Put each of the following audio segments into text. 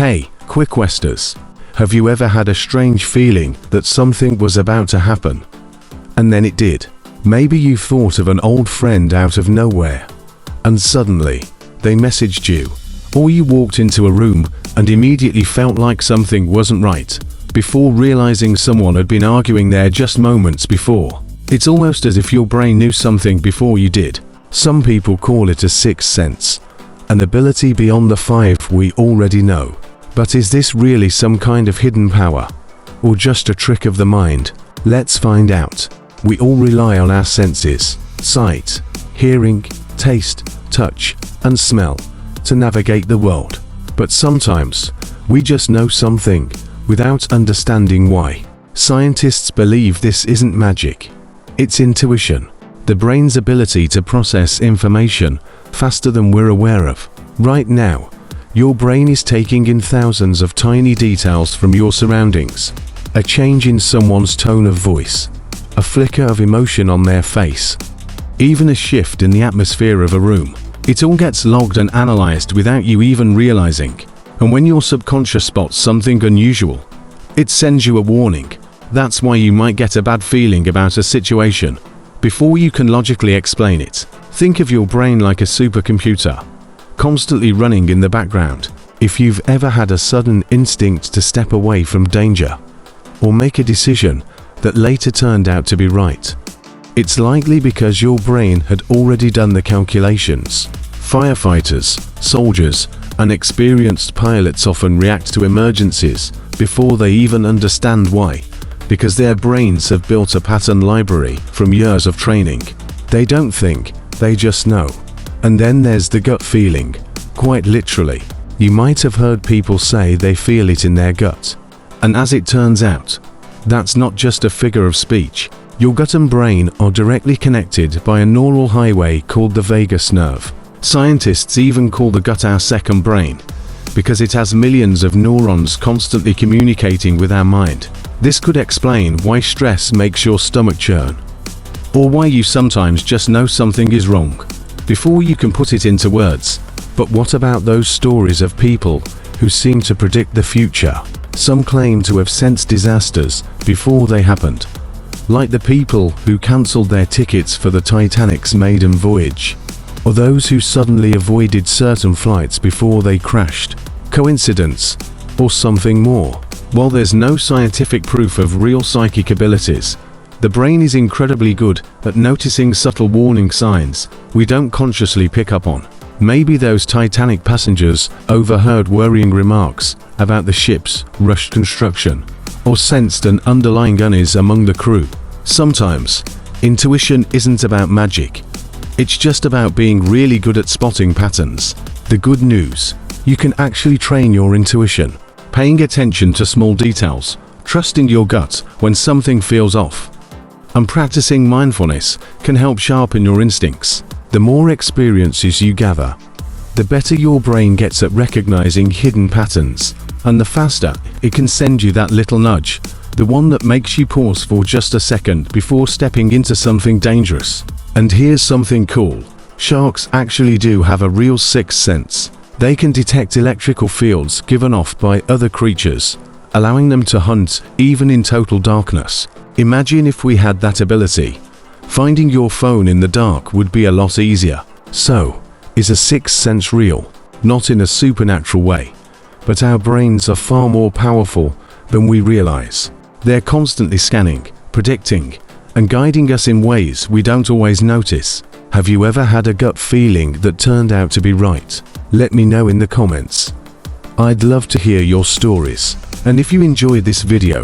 Hey, QuickQuesters. Have you ever had a strange feeling that something was about to happen? And then it did. Maybe you thought of an old friend out of nowhere, and suddenly, they messaged you. Or you walked into a room and immediately felt like something wasn't right, before realizing someone had been arguing there just moments before. It's almost as if your brain knew something before you did. Some people call it a sixth sense, an ability beyond the five we already know. But is this really some kind of hidden power, or just a trick of the mind? Let's find out. We all rely on our senses, sight, hearing, taste, touch, and smell, to navigate the world. But sometimes, we just know something, without understanding why. Scientists believe this isn't magic. It's intuition, the brain's ability to process information faster than we're aware of. Right now, your brain is taking in thousands of tiny details from your surroundings. A change in someone's tone of voice, a flicker of emotion on their face, even a shift in the atmosphere of a room. It all gets logged and analyzed without you even realizing. And when your subconscious spots something unusual, it sends you a warning. That's why you might get a bad feeling about a situation before you can logically explain it. Think of your brain like a supercomputer, constantly running in the background. If you've ever had a sudden instinct to step away from danger, or make a decision that later turned out to be right, it's likely because your brain had already done the calculations. Firefighters, soldiers, and experienced pilots often react to emergencies before they even understand why, because their brains have built a pattern library from years of training. They don't think, they just know. And then there's the gut feeling. Quite literally, you might have heard people say they feel it in their gut. And as it turns out, that's not just a figure of speech. Your gut and brain are directly connected by a neural highway called the vagus nerve. Scientists even call the gut our second brain, because it has millions of neurons constantly communicating with our mind. This could explain why stress makes your stomach churn, or why you sometimes just know something is wrong before you can put it into words. But what about those stories of people who seem to predict the future? Some claim to have sensed disasters before they happened, like the people who cancelled their tickets for the Titanic's maiden voyage, or those who suddenly avoided certain flights before they crashed. Coincidence, or something more? While there's no scientific proof of real psychic abilities, the brain is incredibly good at noticing subtle warning signs we don't consciously pick up on. Maybe those Titanic passengers overheard worrying remarks about the ship's rushed construction, or sensed an underlying unease among the crew. Sometimes, intuition isn't about magic. It's just about being really good at spotting patterns. The good news: you can actually train your intuition, paying attention to small details, trusting your gut when something feels off. And practicing mindfulness can help sharpen your instincts. The more experiences you gather, the better your brain gets at recognizing hidden patterns, and the faster it can send you that little nudge, the one that makes you pause for just a second before stepping into something dangerous. And here's something cool: sharks actually do have a real sixth sense. They can detect electrical fields given off by other creatures, allowing them to hunt even in total darkness. Imagine if we had that ability. Finding your phone in the dark would be a lot easier. So, is a sixth sense real? Not in a supernatural way, but our brains are far more powerful than we realize. They're constantly scanning, predicting, and guiding us in ways we don't always notice. Have you ever had a gut feeling that turned out to be right? Let me know in the comments. I'd love to hear your stories. And if you enjoyed this video,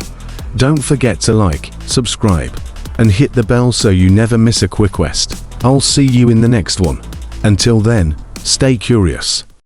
don't forget to like, subscribe, and hit the bell so you never miss a QuickQuest. I'll see you in the next one. Until then, stay curious.